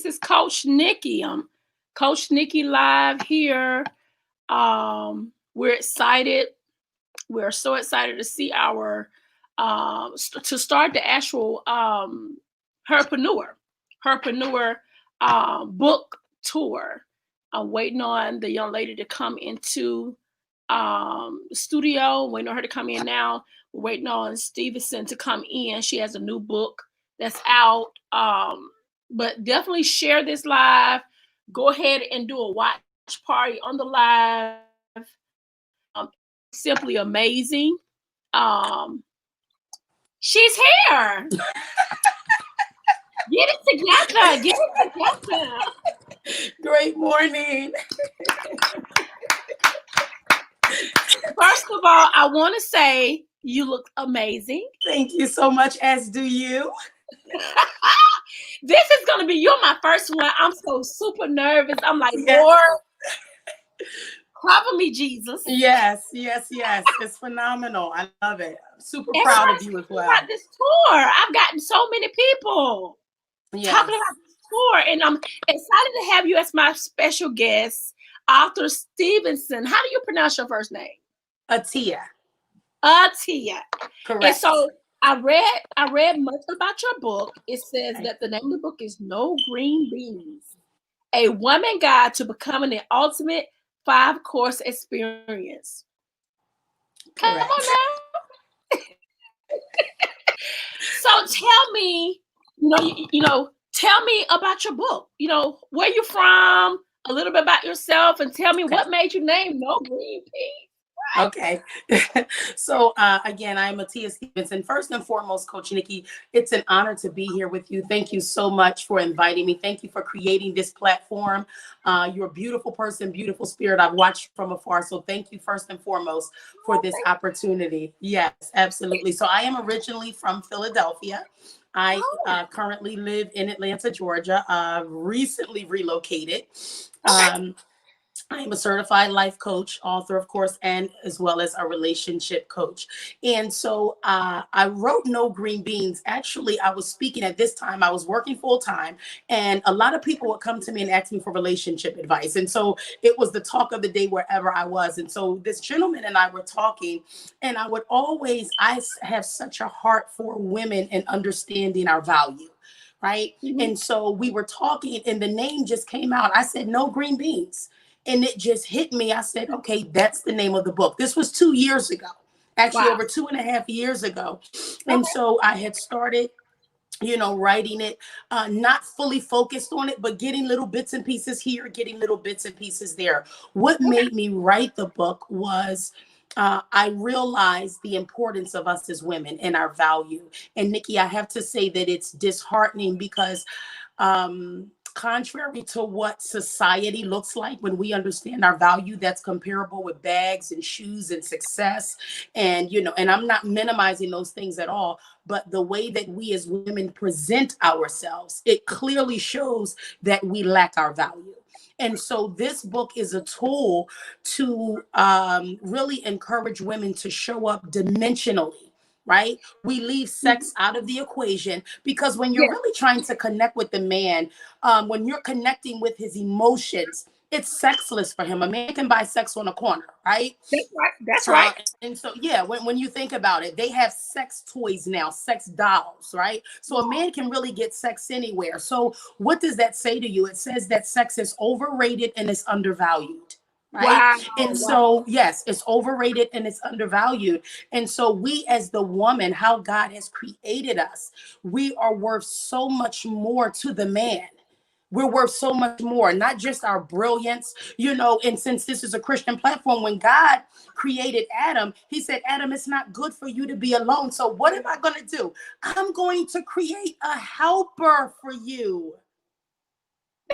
This is Coach Nikki. Coach Nikki live here. We're excited. We're so excited to see our to start the actual herpreneur book tour. I'm waiting on the young lady to come into the studio. Waiting on her to come in now. We're waiting on Stevenson to come in. She has a new book that's out. But definitely share this live. Go ahead and do a watch party on the live. Simply amazing. She's here. Get it together. Get it together. Great morning. First of all, I want to say you look amazing. Thank you so much, as do you. This is going to be, you're my first one. I'm so super nervous. I'm like, Yes. Lord, cover me, Jesus. Yes. It's phenomenal. I love it. I'm super proud of you as well. About this tour. I've gotten so many people talking about this tour, and I'm excited to have you as my special guest, author Stevenson. How do you pronounce your first name? Atiya. Atiya. Correct. And so I read much about your book. It says that the name of the book is No Green Beans, a woman guide to becoming the ultimate 5-course experience. Correct. Come on now. So tell me, tell me about your book. Where you from, a little bit about yourself, and tell me what made you name No Green Beans. Okay. So again, I'm Atiya Stevenson. First and foremost, Coach Nikki, it's an honor to be here with you. Thank you so much for inviting me. Thank you for creating this platform. You're a beautiful person, beautiful spirit. I've watched from afar. So thank you first and foremost for this opportunity. Yes, absolutely. So I am originally from Philadelphia. I currently live in Atlanta, Georgia. Recently relocated. I am a certified life coach, author, of course, and as well as a relationship coach. And so I wrote No Green Beans. Actually, I was speaking at this time. I was working full time, and a lot of people would come to me and ask me for relationship advice. And so it was the talk of the day wherever I was. And so this gentleman and I were talking, and I have such a heart for women and understanding our value. Right. Mm-hmm. And so we were talking, and the name just came out. I said, No Green Beans. And it just hit me. I said, okay, that's the name of the book. This was 2 years ago, actually over 2.5 years ago. And so I had started, writing it, not fully focused on it, but getting little bits and pieces here, getting little bits and pieces there. What made me write the book was I realized the importance of us as women and our value. And Nikki, I have to say that it's disheartening because contrary to what society looks like when we understand our value, that's comparable with bags and shoes and success. And, and I'm not minimizing those things at all, but the way that we as women present ourselves, it clearly shows that we lack our value. And so this book is a tool to really encourage women to show up dimensionally. Right? We leave sex out of the equation because when you're really trying to connect with the man, when you're connecting with his emotions, it's sexless for him. A man can buy sex on a corner, right? That's right. And so, when you think about it, they have sex toys now, sex dolls, right? So a man can really get sex anywhere. So what does that say to you? It says that sex is overrated and it's undervalued. Right. Wow. And so, yes, it's overrated and it's undervalued. And so we as the woman, how God has created us, we are worth so much more to the man. We're worth so much more, not just our brilliance, and since this is a Christian platform, when God created Adam, he said, Adam, it's not good for you to be alone. So what am I going to do? I'm going to create a helper for you.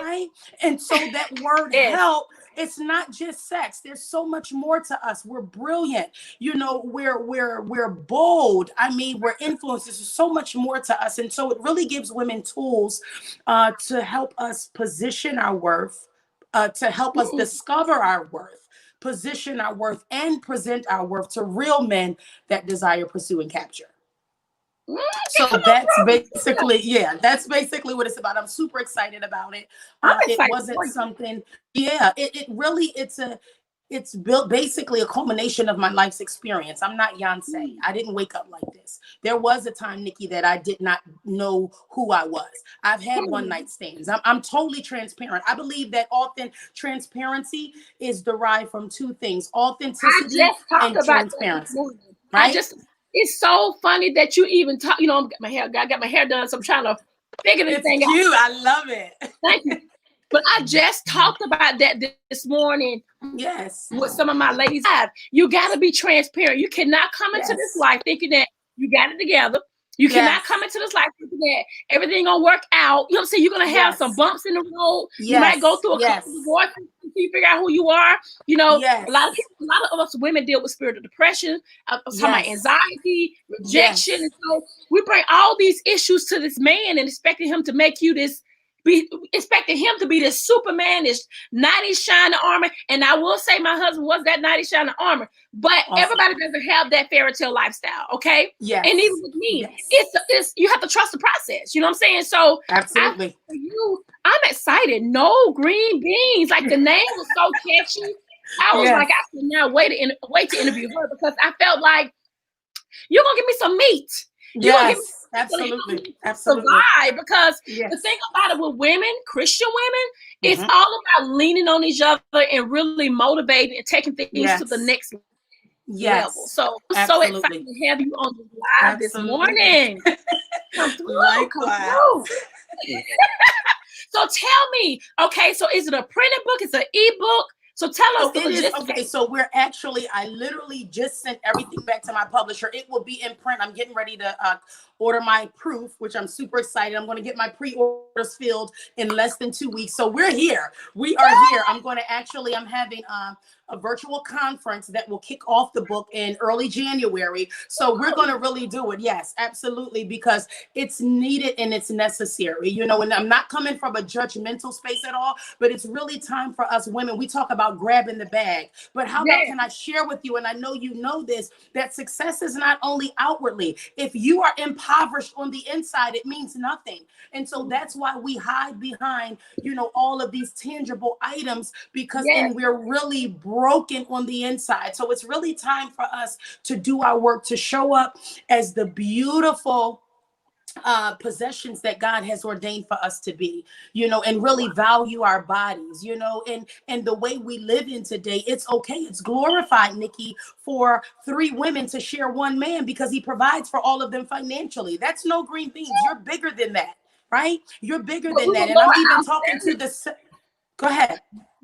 Right. And so that word help, it's not just sex. There's so much more to us. We're brilliant. We're bold. I mean, we're influencers. There's so much more to us. And so it really gives women tools to help us position our worth, to help us discover our worth, position our worth, and present our worth to real men that desire, pursue, and capture. So Come that's on, bro. basically, yeah, that's basically what it's about. I'm super excited about it. I'm It excited wasn't for you. something, yeah, it really, it's built basically a culmination of my life's experience. I'm not Beyonce. I didn't wake up like this. There was a time, Nikki, that I did not know who I was. I've had Come one on. night stands. I'm totally transparent. I believe that often transparency is derived from two things: I authenticity just talked and about that this transparency. morning. Right? It's so funny that you even talk, I got my hair done, so I'm trying to figure this It's thing out. cute. I love it. Thank you. But I just talked about that this morning Yes. with some of my ladies. You got to be transparent. You cannot come into this life thinking that you got it together. You cannot come into this life thinking that everything gonna work out. You know what I'm saying? You're gonna have some bumps in the road. You might go through a couple of divorces until you figure out who you are. You know, a lot of us women deal with spiritual depression, talking about anxiety, rejection, and so we bring all these issues to this man and expecting him to make you this. Expecting him to be this Superman, this knight in shining armor. And I will say my husband was that knight in shining armor, but everybody doesn't have that fairy tale lifestyle, okay? Yes. And even with me, it's you have to trust the process. You know what I'm saying? So absolutely, for you, I'm excited. No green beans, like the name was so catchy. I was like, I could not wait to interview her because I felt like you're gonna give me some meat. You're gonna give me absolutely. Survive, because the thing about it with women, Christian women, it's all about leaning on each other and really motivating and taking things to the next level. So I'm so excited to have you on the live this morning. Come through. So tell me, okay, so is it a printed book? It's an ebook? So tell us the logistics. Okay, so I literally just sent everything back to my publisher. It will be in print. I'm getting ready to order my proof, which I'm super excited. I'm going to get my pre-orders filled in less than 2 weeks. So we're here. We are here. I'm having a virtual conference that will kick off the book in early January. So we're going to really do it. Yes, absolutely. Because it's needed and it's necessary, and I'm not coming from a judgmental space at all, but it's really time for us women. We talk about grabbing the bag, but how about, can I share with you? And I know you know this, that success is not only outwardly. If you are impoverished on the inside, it means nothing. And so that's why we hide behind, all of these tangible items, because then we're really broken on the inside. So it's really time for us to do our work, to show up as the beautiful possessions that God has ordained for us to be, and really value our bodies, and the way we live in today. It's okay. It's glorified, Nikki, for 3 women to share 1 man because he provides for all of them financially. That's no green beans. You're bigger than that, right? You're bigger than that. And I'm even talking to the, go ahead.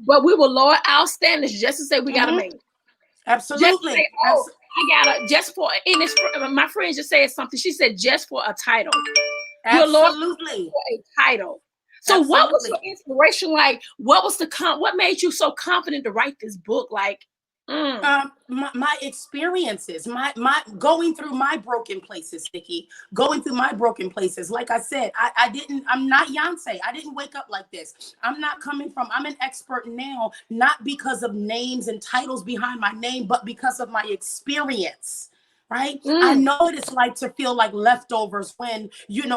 But we will lower our standards just to say we got to make it. Absolutely. Say, I gotta just for my friend just said something. She said just for a title. Absolutely. For a title. So what was your inspiration like? What made you so confident to write this book? Like my experiences, my going through my broken places, Nikki, going through my broken places. Like I said, I'm not Beyonce. I didn't wake up like this. I'm an expert now, not because of names and titles behind my name, but because of my experience. Right? I know what it's like to feel like leftovers when,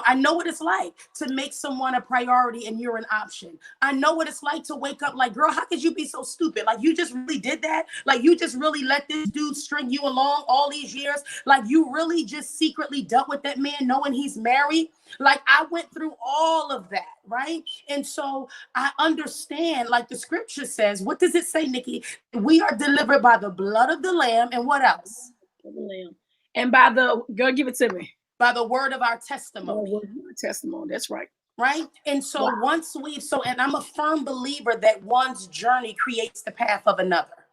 I know what it's like to make someone a priority and you're an option. I know what it's like to wake up like, girl, how could you be so stupid? Like, you just really did that? Like, you just really let this dude string you along all these years? Like, you really just secretly dealt with that man knowing he's married? Like, I went through all of that, right? And so I understand, like the scripture says, what does it say, Nikki? We are delivered by the blood of the Lamb, and what else? And by the, girl, give it to me. By the word of our testimony. That's right. Right? And so and I'm a firm believer that one's journey creates the path of another.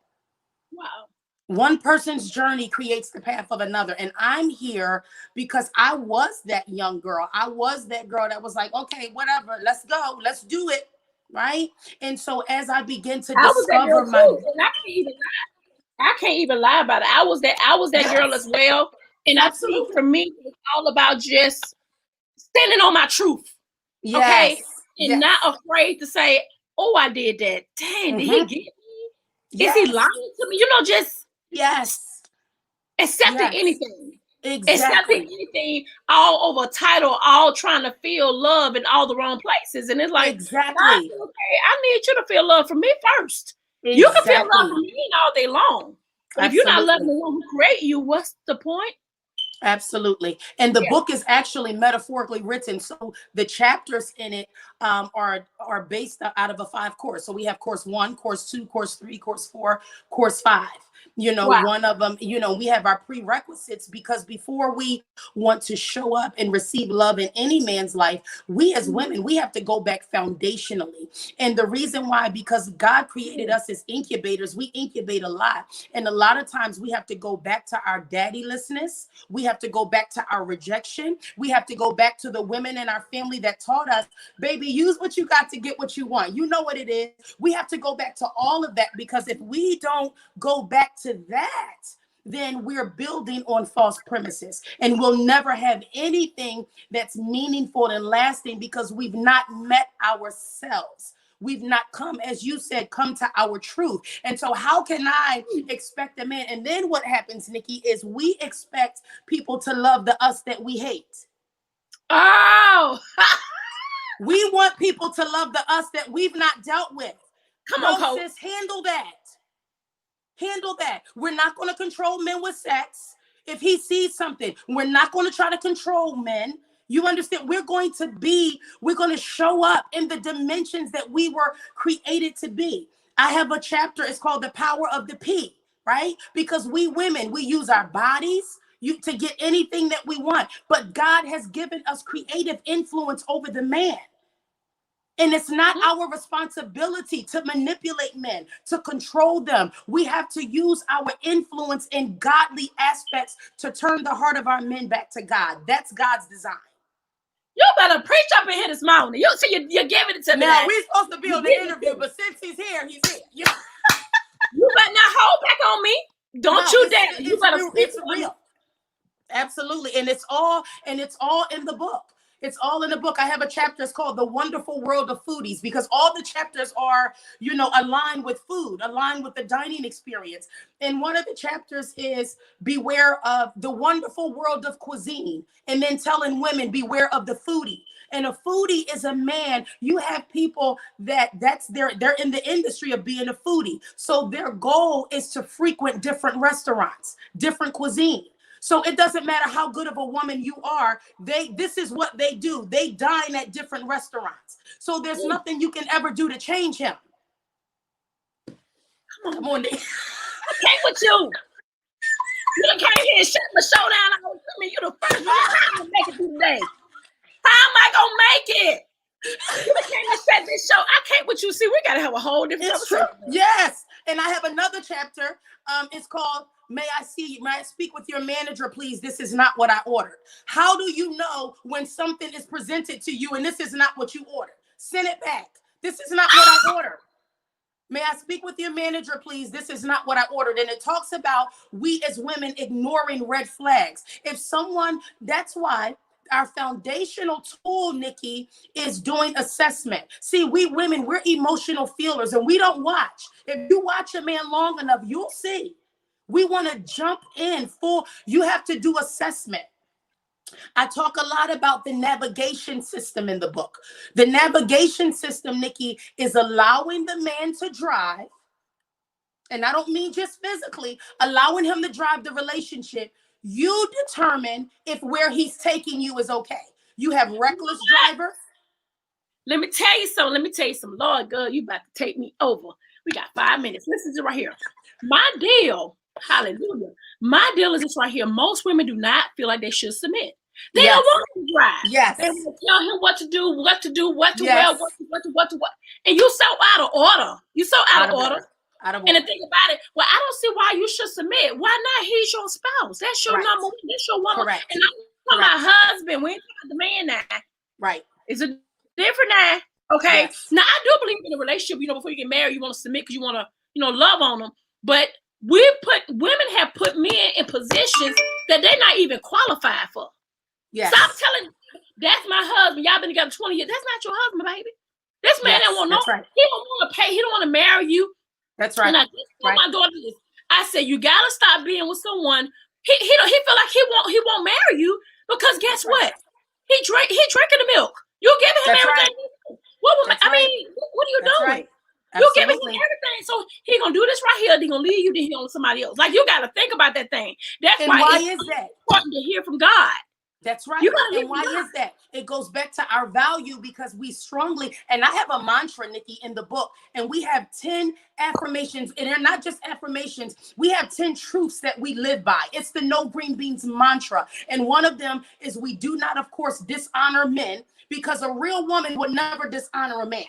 Wow. One person's journey creates the path of another. And I'm here because I was that young girl. I was that girl that was like, okay, whatever, let's go, let's do it. Right? And so as I begin to discover I can't even lie about it. I was that girl as well. And absolutely. I think for me, it's all about just standing on my truth. Okay. And not afraid to say, oh, I did that. Dang, did he get me? Is he lying to me? Just accepting anything. Exactly. anything all over a title, all trying to feel love in all the wrong places. And it's like, Exactly. okay, I need you to feel love from me first. Exactly. You can feel love from me all day long. But if you're not loving the one who created you, what's the point? Absolutely. And the book is actually metaphorically written. So the chapters in it are based out of a 5 course. So we have course 1, course 2, course 3, course 4, course 5. Wow. One of them, we have our prerequisites, because before we want to show up and receive love in any man's life, we as women, we have to go back foundationally. And the reason why, because God created us as incubators, we incubate a lot. And a lot of times we have to go back to our daddylessness. We have to go back to our rejection. We have to go back to the women in our family that taught us, baby, use what you got to get what you want. You know what it is. We have to go back to all of that, because if we don't go back to that, then we're building on false premises, and we'll never have anything that's meaningful and lasting, because we've not met ourselves. We've not come, as you said, come to our truth. And so how can I expect a man? And then what happens, Nikki, is we expect people to love the us that we hate. Oh, we want people to love the us that we've not dealt with. Come on, Coach. Sis, handle that. Handle that. We're not going to control men with sex. If he sees something, we're not going to try to control men. You understand? We're going to show up in the dimensions that we were created to be. I have a chapter, it's called The Power of the P, right? Because we women, we use our bodies to get anything that we want. But God has given us creative influence over the man. And it's not our responsibility to manipulate men, to control them. We have to use our influence in godly aspects to turn the heart of our men back to God. That's God's design. You better preach up in here this morning. You're giving it to me. Now, we're supposed to be on the interview, but since he's here, he's here. You better not hold back on me. Don't you dare. You better it's real. Absolutely. And it's all in the book. It's all in the book. I have a chapter, it's called The Wonderful World of Foodies, because all the chapters are, aligned with food, aligned with the dining experience. And one of the chapters is beware of the wonderful world of cuisine. And then telling women, beware of the foodie. And a foodie is a man. You have people they're in the industry of being a foodie. So their goal is to frequent different restaurants, different cuisine. So it doesn't matter how good of a woman you are. This is what they do. They dine at different restaurants. So there's nothing you can ever do to change him. Come on, Nick. I can't with you. You came here and shut my show down. You the first one. How am I gonna make it today? How am I gonna make it? You came and shut this show. I can't with you. See, we gotta have a whole different conversation. Yes. And I have another chapter. It's called May I speak with your manager, please? This is not what I ordered. How do you know when something is presented to you and this is not what you ordered? Send it back. This is not what I ordered. May I speak with your manager, please? This is not what I ordered. And it talks about we as women ignoring red flags. That's why our foundational tool, Nikki, is doing assessment. See, we women, we're emotional feelers, and we don't watch. If you watch a man long enough, you'll see. We want to jump in full. You have to do assessment. I talk a lot about the navigation system in the book. The navigation system, Nikki, is allowing the man to drive. And I don't mean just physically, allowing him to drive the relationship. You determine if where he's taking you is okay. You have reckless drivers. Let me tell you something. Lord God, you about to take me over. We got 5 minutes. Listen to right here. My deal, hallelujah. My deal is this right here. Most women do not feel like they should submit. They don't want to drive. Yes. They want to tell him what to do, what to wear, what. And you so out of order. You so out of order. And the thing about it, well, I don't see why you should submit. Why not? He's your spouse. That's your number one. That's your woman. Correct. And I'm talking about husband. We ain't talking about the man now. Right. It's a different now. Okay. Yes. Now I do believe in a relationship. Before you get married, you want to submit because you want to, love on them. But women have put men in positions that they're not even qualified for. Yes. Stop telling. That's my husband. Y'all been together 20 years. That's not your husband, baby. This man don't want no. Right. He don't want to pay. He don't want to marry you. That's right. And I just told my daughter this. I said, you got to stop being with someone he feel like he won't marry you because guess what? He drinking the milk. You giving him That's everything. right. What woman? That's I right. mean, what are you That's doing? right. You giving him Absolutely. everything, so he gonna do this right here. He gonna leave you. Then he on somebody else. Like you got to think about that thing. That's And why why it's is that? important to hear from God. That's right. You gotta hear And from why God. is that? It goes back to our value because we strongly, and I have a mantra, Nikki, in the book, and we have 10 affirmations, and they're not just affirmations. We have 10 truths that we live by. It's the no green beans mantra. And one of them is we do not, of course, dishonor men because a real woman would never dishonor a man.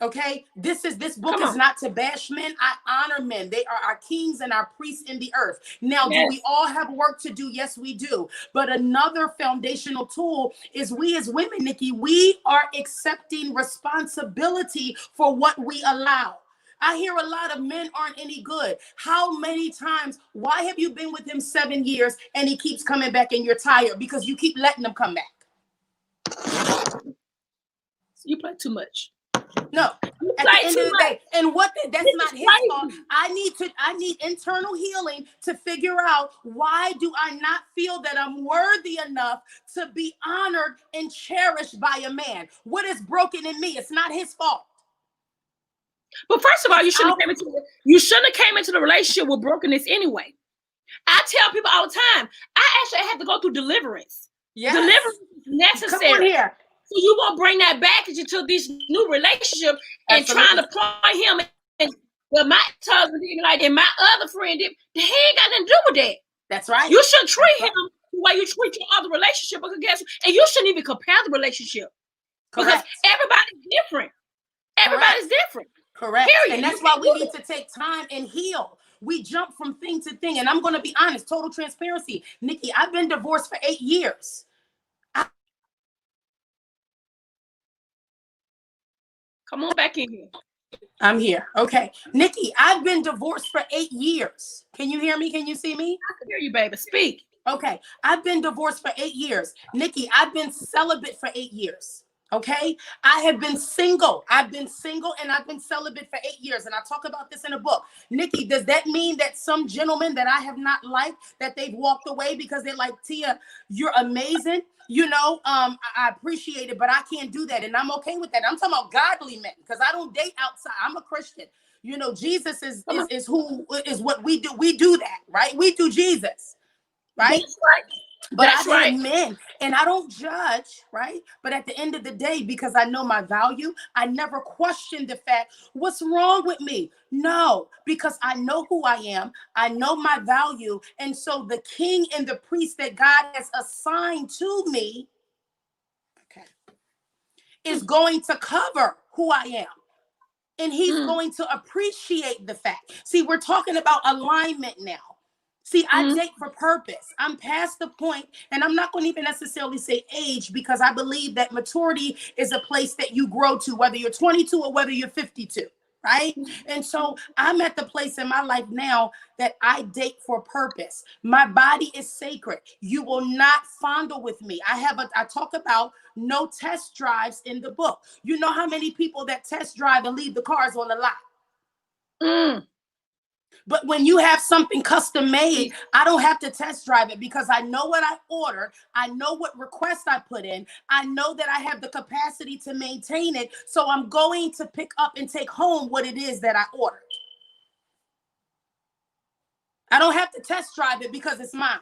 Okay, this book is not to bash men. I honor men. They are our kings and our priests in the earth. Now, do we all have work to do? Yes, we do. But another foundational tool is we as women, Nikki, we are accepting responsibility for what we allow. I hear a lot of men aren't any good. How many times? Why have you been with him 7 years and he keeps coming back and you're tired because you keep letting him come back? You play too much. No, at the end of the day, and that's not his fault. I need internal healing to figure out why do I not feel that I'm worthy enough to be honored and cherished by a man? What is broken in me? It's not his fault. But first of all, you shouldn't have came into the relationship with brokenness anyway. I tell people all the time, I actually have to go through deliverance. Yes. Deliverance is necessary. Come on here. So you won't bring that baggage into this new relationship and trying to point him and well, my husband did like and my other friend did. He ain't got nothing to do with that. That's right. You should treat him the way you treat your other relationship, because guess what? And you shouldn't even compare the relationship. Correct. Because everybody's different. Everybody's different. Correct. Period. And that's why we need to take time and heal. We jump from thing to thing. And I'm going to be honest, total transparency. Nikki, I've been divorced for 8 years. Come on back in here. I'm here. Okay. Nikki, I've been divorced for 8 years. Can you hear me? Can you see me? I can hear you, baby. Speak. Okay. I've been divorced for 8 years. Nikki, I've been celibate for 8 years. Okay. I have been single. I've been single and I've been celibate for 8 years. And I talk about this in a book. Nikki, does that mean that some gentlemen that I have not liked, that they've walked away because they're like, Tia, you're amazing. You know, I appreciate it, but I can't do that. And I'm okay with that. I'm talking about godly men because I don't date outside. I'm a Christian. You know, Jesus is what we do. We do that, right? We do Jesus, right? That's right. But I've had men, and I don't judge, right? But at the end of the day, because I know my value, I never question the fact, what's wrong with me? No, because I know who I am. I know my value. And so the king and the priest that God has assigned to me, okay, is going to cover who I am. And he's going to appreciate the fact. See, we're talking about alignment now. See, I date for purpose. I'm past the point, and I'm not going to even necessarily say age, because I believe that maturity is a place that you grow to, whether you're 22 or whether you're 52, right? And so I'm at the place in my life now that I date for purpose. My body is sacred. You will not fondle with me. I talk about no test drives in the book. You know how many people that test drive and leave the cars on the lot? But when you have something custom made, I don't have to test drive it because I know what I ordered. I know what request I put in. I know that I have the capacity to maintain it. So I'm going to pick up and take home what it is that I ordered. I don't have to test drive it because it's mine.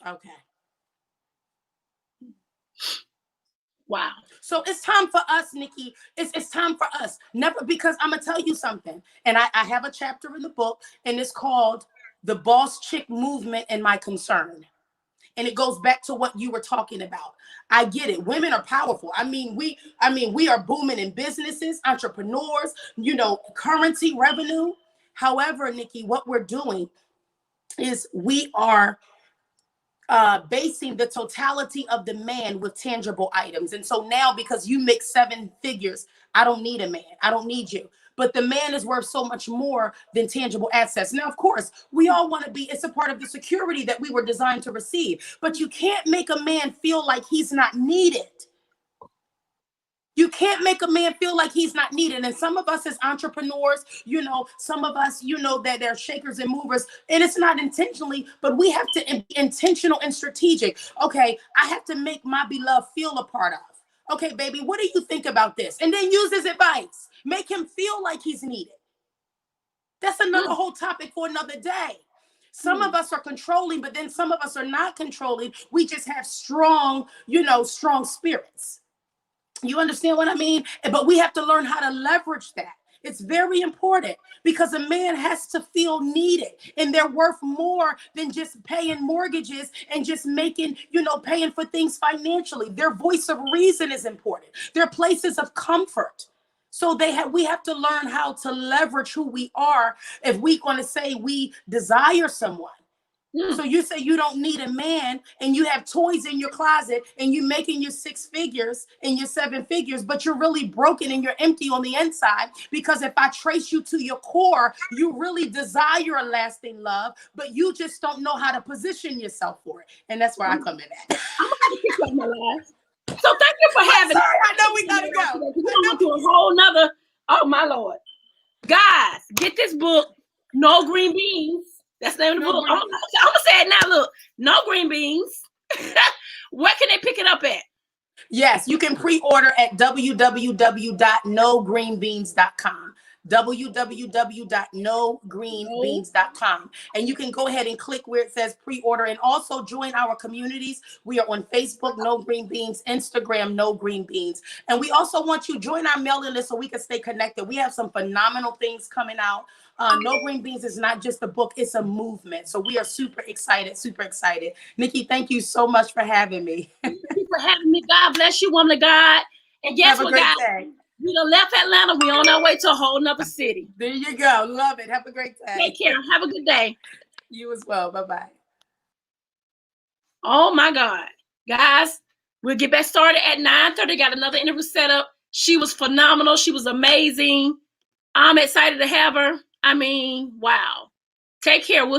Okay. Wow. So it's time for us, Nikki. It's time for us. Never, because I'm going to tell you something. And I have a chapter in the book, and it's called The Boss Chick Movement and My Concern. And it goes back to what you were talking about. I get it. Women are powerful. I mean, we are booming in businesses, entrepreneurs, you know, currency, revenue. However, Nikki, what we're doing is we are basing the totality of the man with tangible items. And so now, because you make 7 figures, I don't need a man. I don't need you. But the man is worth so much more than tangible assets. Now, of course, we all want to be, it's a part of the security that we were designed to receive. But you can't make a man feel like he's not needed. You can't make a man feel like he's not needed. And some of us as entrepreneurs, some of us, that they're shakers and movers, and it's not intentionally, but we have to be intentional and strategic. Okay, I have to make my beloved feel a part of. Okay, baby, what do you think about this? And then use his advice. Make him feel like he's needed. That's another whole topic for another day. Some of us are controlling, but then some of us are not controlling. We just have strong spirits. You understand what I mean? But we have to learn how to leverage that. It's very important because a man has to feel needed, and they're worth more than just paying mortgages and just making, paying for things financially. Their voice of reason is important. Their places of comfort. So we have to learn how to leverage who we are if we're going to say we desire someone. So you say you don't need a man, and you have toys in your closet, and you're making your 6 figures and your 7 figures, but you're really broken and you're empty on the inside. Because if I trace you to your core, you really desire a lasting love, but you just don't know how to position yourself for it. And that's where I come in at. I'm gonna kick up my life. So thank you for having me. Sorry, I know we gotta go. We're gonna do a whole nother. Oh my Lord, guys, get this book, No Green Beans. That's the name of the book. I'm gonna say it now. Look, No Green Beans. Where can they pick it up at? Yes, you can pre-order at www.nogreenbeans.com. www.nogreenbeans.com. And you can go ahead and click where it says pre-order, and also join our communities. We are on Facebook, No Green Beans, Instagram, No Green Beans. And we also want you to join our mailing list so we can stay connected. We have some phenomenal things coming out. No Green Beans is not just a book, it's a movement. So we are super excited, super excited. Nikki, thank you so much for having me. Thank you for having me. God bless you, woman of God. And guess what, guys? We done left Atlanta. We on our way to a whole nother city. There you go. Love it. Have a great day. Take care. Have a good day. You as well. Bye-bye. Oh my God. Guys, we'll get back started at 9:30. Got another interview set up. She was phenomenal. She was amazing. I'm excited to have her. I mean, wow. Take care. We'll